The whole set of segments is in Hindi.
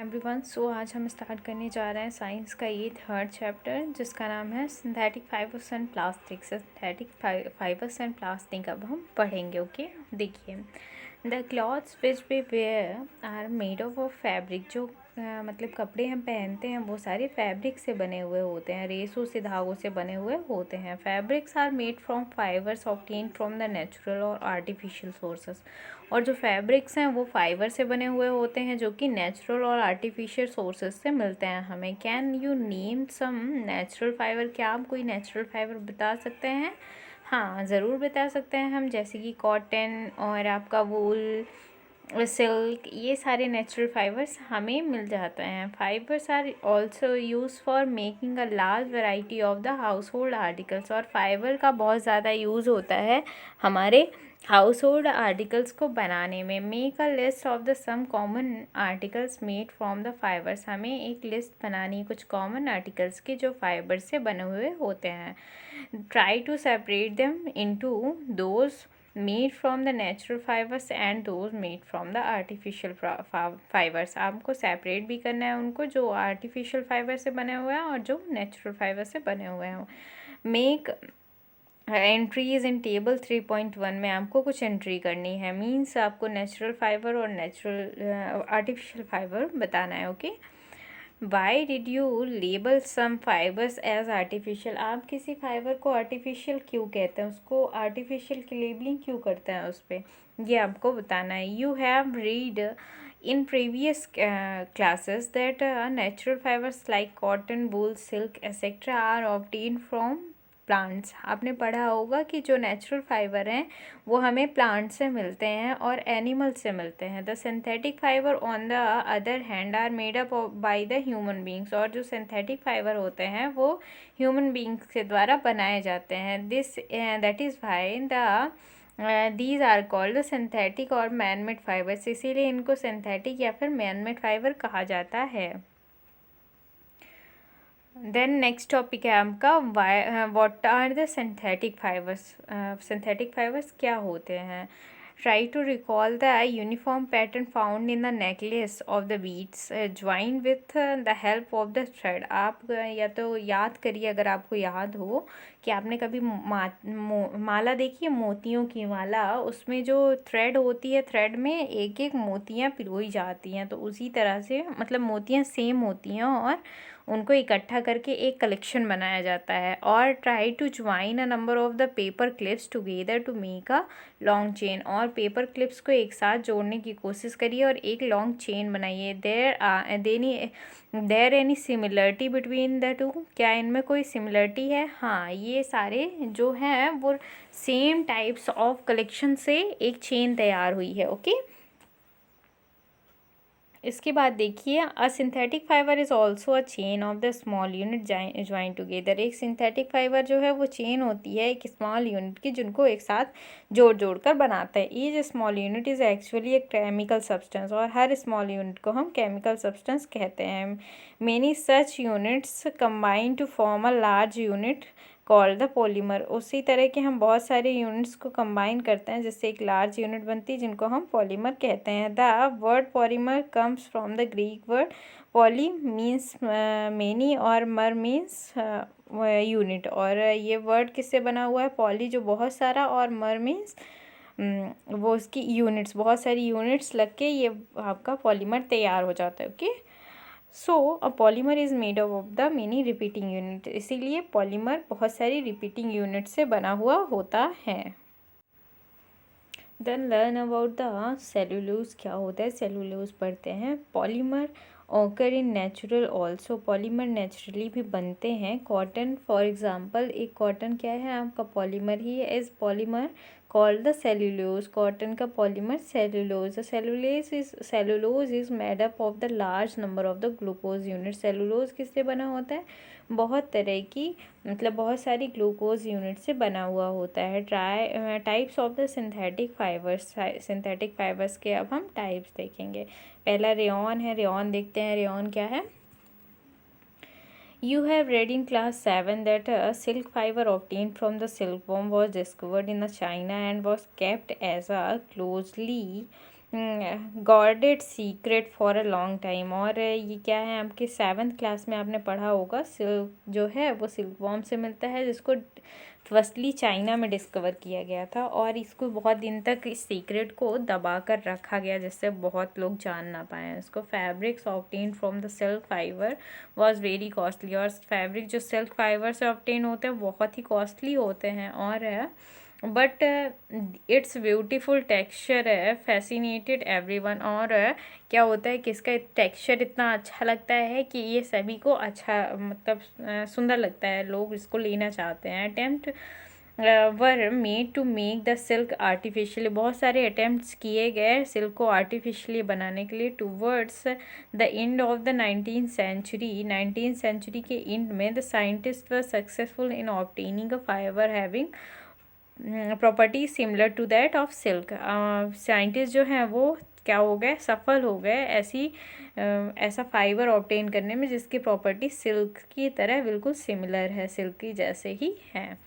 एवरीवन। आज हम स्टार्ट करने जा रहे हैं साइंस का ये थर्ड चैप्टर जिसका नाम है synthetic fibres and plastic. Synthetic fibres and plastic अब हम पढ़ेंगे। ओके, देखिए, the clothes which we wear are made of fabric. जो मतलब कपड़े हम पहनते हैं वो सारे फैब्रिक से बने हुए होते हैं, रेशों से, धागों से बने हुए होते हैं। Fabrics are made from fibres obtain from the natural और आर्टिफिशियल सोर्सेस। और जो फैब्रिक्स हैं वो फाइबर से बने हुए होते हैं जो कि नेचुरल और आर्टिफिशियल सोर्सेस से मिलते हैं हमें। Can you name some natural fibre? क्या आप कोई नेचुरल फाइबर बता सकते हैं? हाँ, ज़रूर बता सकते हैं हम, जैसे कि कॉटन और आपका वूल, सिल्क, ये सारे नेचुरल फाइबर्स हमें मिल जाते हैं। Fibres are also use for making a large variety of the household articles. और फाइबर का बहुत ज़्यादा यूज़ होता है हमारे हाउस होल्ड आर्टिकल्स को बनाने में। Make a list of the some common articles made from the fibres. हमें एक लिस्ट बनानी है कुछ कॉमन आर्टिकल्स की जो फाइबर से बने हुए होते हैं। Try to separate them into those made from the natural fibres and those made from the artificial fibres. आपको सेपरेट भी करना है उनको, जो आर्टिफिशियल फाइबर से बने हुए हैं और जो नेचुरल फाइबर से बने हुए हैं। मेक एंट्रीज इन टेबल 3.1 में आपको कुछ एंट्री करनी है। मीन्स आपको नेचुरल फाइबर और नेचुरल आर्टिफिशियल फाइबर बताना है। Okay, why did you label some fibres as artificial? आप किसी फाइबर को आर्टिफिशियल क्यों कहते हैं, उसको आर्टिफिशियल की लेबलिंग क्यों करते हैं उस पर, ये आपको बताना है। You have read in previous classes that natural fibers like cotton, wool, silk, etc. are obtained from plants. आपने पढ़ा होगा कि जो नेचुरल फाइबर हैं वो हमें प्लांट से मिलते हैं और एनिमल से मिलते हैं। The synthetic fibre on the other hand are made up by the human beings. और जो सिंथेटिक फाइबर होते हैं वो ह्यूमन बींग्स के द्वारा बनाए जाते हैं। This that is why the these are called synthetic और मैन मेड फाइबर्स। इसीलिए इनको सिंथेटिक या फिर मैन मेड फाइबर कहा जाता है। देन नेक्स्ट टॉपिक है आपका what are the synthetic fibres. Synthetic fibres क्या होते हैं? Try to recall the uniform pattern found in the necklace of the beads join with the help of the thread. आप या तो याद करिए, अगर आपको याद हो कि आपने कभी माला देखी है, मोतियों की माला, उसमें जो थ्रेड होती है, थ्रेड में एक एक मोतियाँ पिरोई जाती हैं, तो उसी तरह से मतलब मोतियाँ सेम होती हैं और उनको इकट्ठा करके एक कलेक्शन बनाया जाता है। और try to join a number of the paper clips together to make a long chain. और पेपर क्लिप्स को एक साथ जोड़ने की कोशिश करिए और एक लॉन्ग चेन बनाइए। There any similarity between the two? क्या इनमें कोई सिमिलरिटी है? हाँ, ये सारे जो हैं वो सेम टाइप्स ऑफ कलेक्शन से एक चेन तैयार हुई है। ओके, इसके बाद देखिए, अ synthetic fibre is also a chain of the small unit join together. एक सिंथेटिक फाइबर जो है वो चेन होती है एक स्मॉल यूनिट की, जिनको एक साथ जोड़ कर बनाता है। Each small unit is actually एक केमिकल सब्सटेंस। और हर स्मॉल यूनिट को हम केमिकल सब्सटेंस कहते हैं। Many such units combine to form a large unit called the polymer. उसी तरह के हम बहुत सारे यूनिट्स को कंबाइन करते हैं जिससे एक लार्ज यूनिट बनती है, जिनको हम पॉलीमर कहते हैं। The word polymer comes from the Greek word poly means many और मर मीन्स यूनिट। और ये वर्ड किससे बना हुआ है? पॉली जो बहुत सारा, और मर मीन्स वो उसकी यूनिट्स, बहुत सारी यूनिट्स लग के ये आपका पॉलीमर तैयार हो जाता है। Okay, so a polymer is made of the many repeating unit. इसीलिए पॉलीमर बहुत सारी रिपीटिंग यूनिट से बना हुआ होता है। Then learn about the cellulose. क्या होता है? सेलुलोज पढ़ते हैं। Polymer occur in natural also. Polymer naturally भी बनते हैं। कॉटन फॉर एग्जाम्पल, एक कॉटन क्या है आपका? पॉलीमर ही है। Is polymer called the cellulose. Cotton का polymer cellulose. Cellulose is made up of the large number of the glucose unit. Cellulose किससे बना होता है? बहुत तरह की, मतलब बहुत सारी ग्लूकोज यूनिट से बना हुआ होता है। Types of the synthetic fibres. Synthetic fibres के अब हम टाइप्स देखेंगे। पहला रेयॉन है। रेयॉन देखते हैं, रेयॉन क्या है? You have read in class 7 that a silk fiber obtained from the silkworm was discovered in China and was kept as a closely godhead secret for a long time. और ये क्या है, आपके 7th क्लास में आपने पढ़ा होगा। सिल्क जो है वो सिल्क वॉर्म से मिलता है, जिसको फर्स्टली चाइना में डिस्कवर किया गया था, और इसको बहुत दिन तक इस सीक्रेट को दबा कर रखा गया, जिससे बहुत लोग जान ना पाए इसको। Fabrics obtain from the silk fibre was very costly. और फैब्रिक जो सिल्क फाइबर से ऑब्टेन होते हैं बहुत ही कॉस्टली होते हैं, और बट इट्स ब्यूटीफुल टेक्सचर है फैसिनेटेड एवरीवन। और क्या होता है कि इसका टेक्सचर इतना अच्छा लगता है कि ये सभी को अच्छा मतलब सुंदर लगता है, लोग इसको लेना चाहते हैं। Attempt were made to make the silk artificially. बहुत सारे अटेम्प्ट्स किए गए सिल्क को आर्टिफिशियली बनाने के लिए। Towards the end of the 19th century, 19th century के एंड में the scientist were successful in obtaining a fibre having property similar to that of silk. Scientist जो हैं वो क्या हो गए, सफल हो गए ऐसा फाइबर ऑब्टेन करने में जिसकी प्रॉपर्टी सिल्क की तरह बिल्कुल सिमिलर है, सिल्क की जैसे ही है।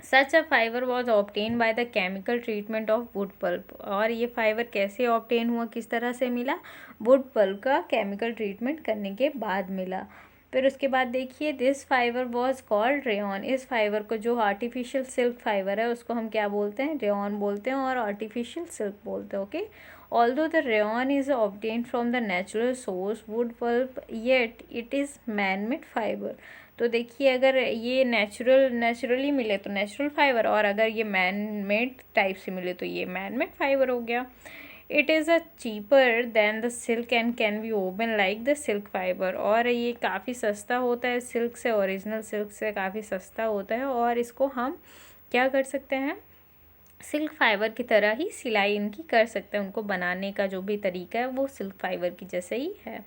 Such a fibre was obtain by the chemical treatment of wood pulp. और ये फाइबर कैसे ऑब्टेन हुआ, किस तरह से मिला, वुड पल्प का केमिकल ट्रीटमेंट करने के बाद मिला। फिर उसके बाद देखिए, this fibre was called rayon. इस फाइबर को, जो आर्टिफिशियल सिल्क फाइबर है, उसको हम क्या बोलते हैं, रेयॉन बोलते हैं, और आर्टिफिशियल सिल्क बोलते हैं। Okay, although the rayon is obtain from the natural source wood pulp, yet it is man made fibre. तो देखिए, अगर ये नेचुरली मिले तो नेचुरल फाइबर, और अगर ये मैन मेड टाइप से मिले तो ये मैन मेड फाइबर हो गया। It is a cheaper then the silk and can be woven like the silk fibre. और ये काफ़ी सस्ता होता है सिल्क से, ओरिजिनल सिल्क से काफ़ी सस्ता होता है, और इसको हम क्या कर सकते हैं, सिल्क फाइबर की तरह ही सिलाई इनकी कर सकते हैं। उनको बनाने का जो भी तरीका है वो सिल्क फाइबर की जैसे ही है।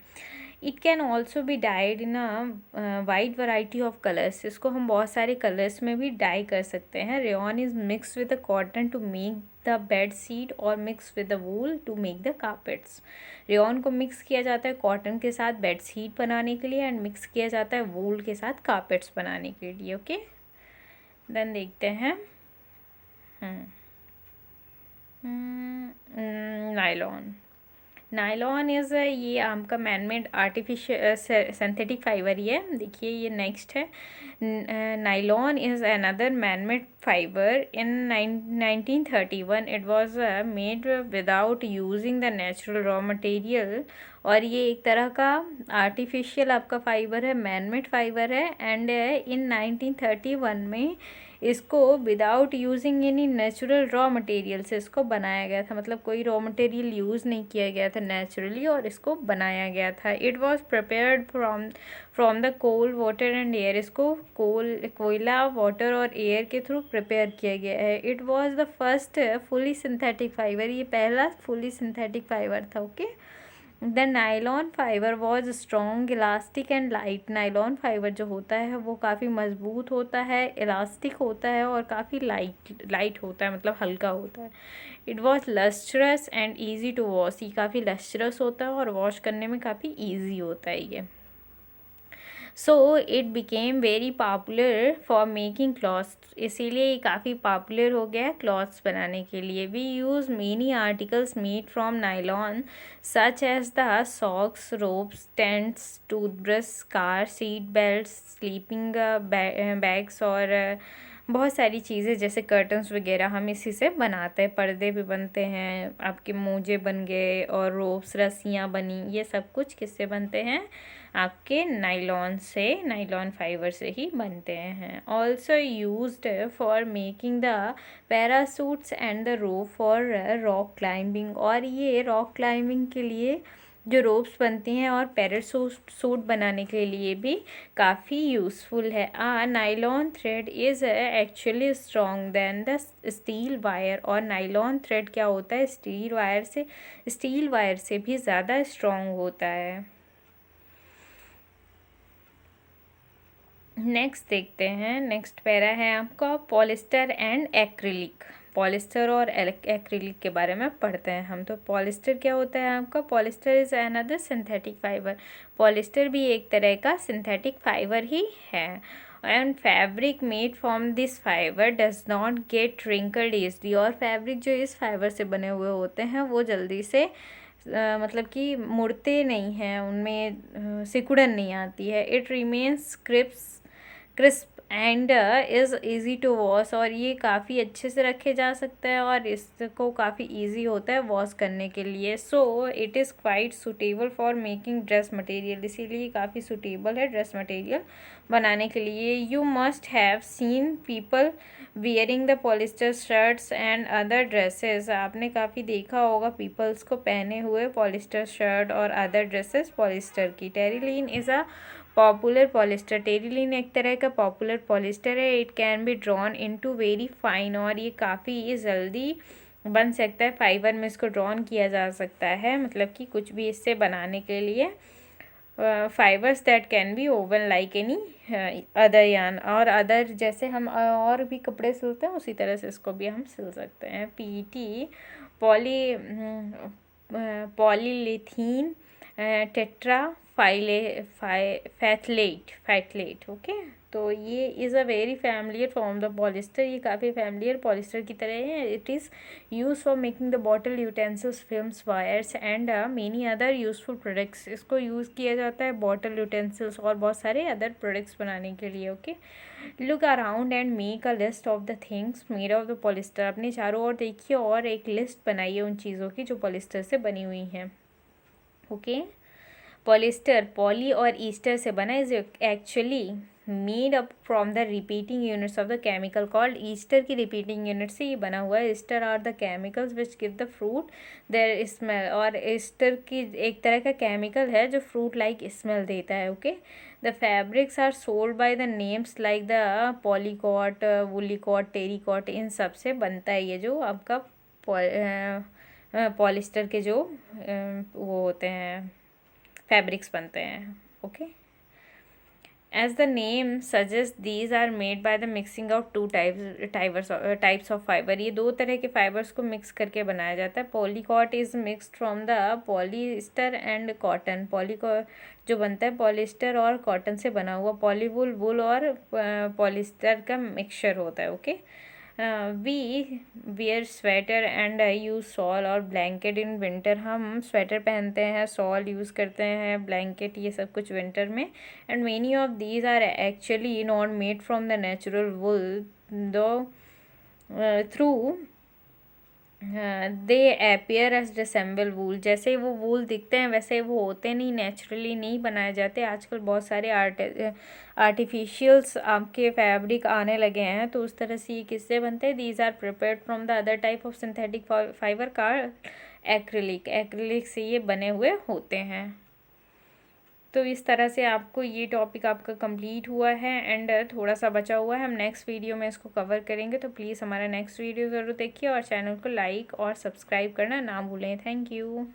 It can also be died in a wide variety of colours. इसको हम बहुत सारे कलर्स में भी डाई कर सकते हैं। Rayon is mix with the cotton to make the bed sheet, और mix with the wool to make the carpets. Rayon को मिक्स किया जाता है कॉटन के साथ बेड शीट बनाने के लिए, एंड मिक्स किया जाता है वूल के साथ कार्पेट्स बनाने के लिए। ओके, देन देखते हैं नायलॉन। नायलॉन इज़ ये आपका मैनमेड आर्टिफिशियल सिंथेटिक फाइबर ही है। देखिए ये नेक्स्ट है, nylon is another manmade fibre. In 1931 it was made without using the natural raw material. और ये एक तरह का आर्टिफिशियल आपका फाइबर है, मैनमेड फाइबर है। एंड इन 1931 में इसको without using any natural raw material से इसको बनाया गया था, मतलब कोई रॉ मटेरियल यूज़ नहीं किया गया था नेचुरली, और इसको बनाया गया था। It was prepared from the coal water and air. इसको कोयला, वाटर और एयर के थ्रू प्रिपेयर किया गया है। It was the first fully synthetic fibre. ये पहला फुली सिंथेटिक फाइबर था। Okay, the nylon fibre was strong, elastic and light. Nylon fibre जो होता है वो काफ़ी मजबूत होता है, इलास्टिक होता है, और काफ़ी लाइट होता है, मतलब हल्का होता है। It was lustrous and easy to wash. ये काफ़ी लस्ट्रस होता है और वॉश करने में काफ़ी ईजी होता है ये। So it became very popular for making clothes. इसीलिए ये काफ़ी पॉपुलर हो गया है क्लॉथ्स बनाने के लिए। We use many articles made from nylon such as the socks, ropes, tents, toothbrush, car seat belts, sleeping bags, और बहुत सारी चीज़ें जैसे कर्टन्स वगैरह हम इसी से बनाते हैं। पर्दे भी बनते हैं, आपके मोजे बन गए, और रोप्स, रस्सियाँ बनी, ये सब कुछ किससे बनते हैं, आपके नायलॉन से, नायलॉन फाइबर से ही बनते हैं। Also used for making the parachutes and the rope for rock climbing. और ये रॉक क्लाइंबिंग के लिए जो रोप्स बनती हैं और पैरासूट बनाने के लिए भी काफ़ी यूज़फुल है। Nylon thread is actually strong than the steel wire. और नायलॉन थ्रेड क्या होता है, स्टील वायर से भी ज़्यादा स्ट्रॉन्ग होता है। नेक्स्ट देखते हैं, नेक्स्ट पैरा है आपका पॉलिस्टर एंड एक्रिलिक। पॉलिस्टर और एक्रिलिक के बारे में पढ़ते हैं हम। तो पॉलिस्टर क्या होता है आपका, polyester is another synthetic fibre. Polyester भी एक तरह का सिंथेटिक फाइबर ही है। And fabric made from this fibre does not gate wrinkled easily, और फैब्रिक जो इस फाइबर से बने हुए होते हैं वो जल्दी से मतलब कि मुड़ते नहीं हैं, उनमें सिकुड़न नहीं आती है। It remains crisp and is easy to wash, और ये काफ़ी अच्छे से रखे जा सकते हैं और इसको काफ़ी ईजी होता है वॉश करने के लिए। So it is quite suitable for making dress material, इसीलिए काफ़ी सूटेबल है ड्रेस मटेरियल बनाने के लिए। You must have seen people wearing the polyester shirts and other dresses, आपने काफ़ी देखा होगा पीपल्स को पहने हुए पॉलिस्टर शर्ट और अदर ड्रेसेस पॉलिस्टर की। Terylene is a popular polyester, terylene एक तरह का पॉपुलर पॉलिस्टर है। It can be drawn into very fine, और ये काफ़ी जल्दी बन सकता है, फाइबर में इसको ड्रॉन किया जा सकता है, मतलब कि कुछ भी इससे बनाने के लिए। Fibres that can be oven like any other यान, और अदर जैसे हम और भी कपड़े सिलते हैं उसी तरह से इसको भी हम सिल सकते हैं। P T polyethylene tetra phthalate okay. तो ये is a very familiar from the polyester, ये काफ़ी फैमिलियर पॉलिस्टर की तरह है। It is use for making the bottle utensils films wires and many other useful products, इसको यूज़ किया जाता है बॉटल यूटेंसिल्स और बहुत सारे अदर प्रोडक्ट्स बनाने के लिए। Okay, look around and make a list of the things made of the polyester, अपने चारों ओर देखिए और एक लिस्ट बनाइए उन चीज़ों की जो पॉलिस्टर से बनी हुई हैं। ओके, पॉलिस्टर पॉली और ईस्टर से बना, is actually made up from the repeating units of the chemical called ester, की रिपीटिंग यूनिट से ये बना हुआ है। Ester are the chemicals which give the fruit their smell, और ईस्टर की एक तरह का केमिकल है जो फ्रूट लाइक स्मेल देता है। Okay, the fabrics are sold by the names like the Polycot, Woolicot, Terrycot, इन सब से बनता है ये जो आपका पॉलिस्टर के जो वो होते हैं फैब्रिक्स बनते हैं। Okay, as the name suggest these are made by the mixing of two types of fibre, ये दो तरह के फाइबर्स को मिक्स करके बनाया जाता है। Polycot is mixed from the polyester and cotton, Polycot जो बनता है पॉलिस्टर और कॉटन से बना हुआ, पॉलीवुल वुल और पॉलिस्टर का मिक्सचर होता है। Okay, we wear sweater and use shawl और ब्लैंकेट इन विंटर, हम स्वेटर पहनते हैं, शॉल यूज़ करते हैं, ब्लैंकेट, ये सब कुछ विंटर में। And many of these are actually not made from the natural wool though through they appear as dissemble wool, जैसे वो वूल दिखते हैं वैसे वो होते नहीं, नेचुरली नहीं बनाए जाते। आजकल बहुत सारे आर्टिफिशियल्स आपके फैब्रिक आने लगे हैं, तो उस तरह से ये किससे बनते हैं? These are prepared from the other type of synthetic fibre का एक्रिलिक से ये बने हुए होते हैं। तो इस तरह से आपको ये टॉपिक आपका कंप्लीट हुआ है एंड थोड़ा सा बचा हुआ है, हम नेक्स्ट वीडियो में इसको कवर करेंगे। तो प्लीज़ हमारा नेक्स्ट वीडियो ज़रूर देखिए और चैनल को लाइक और सब्सक्राइब करना ना भूलें। Thank you.